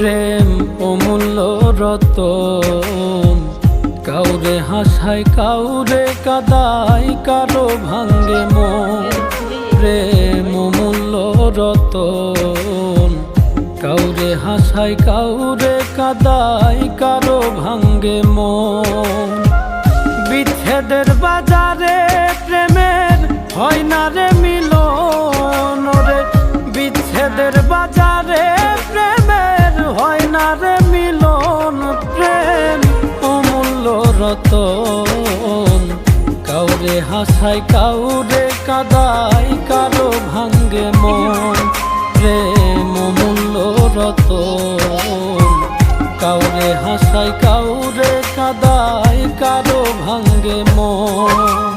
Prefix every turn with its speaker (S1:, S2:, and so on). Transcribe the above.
S1: প্রেম অমূল্য রতন, কাউরে হাসায় কাউরে কাদায়, কারো ভাঙ্গে মন। প্রেম অমূল্য রতন, কাউরে হাসায় কাউরে কাদায়, কারো ভাঙ্গে মন। বিচ্ছেদের বাজারে প্রেমের হয় না রে মিলন রে, বিচ্ছেদের বাজারে প্রেমের হয় না রে মিলন। প্রেম অমূল্য রতন, কাউরে হাসায় কাউরে কাদায়, কারো ভাঙ্গে মন। প্রেম অমূল্য রতন, কাউরে হাসায় কাউরে কাদায়, কারো ভাঙ্গে মন।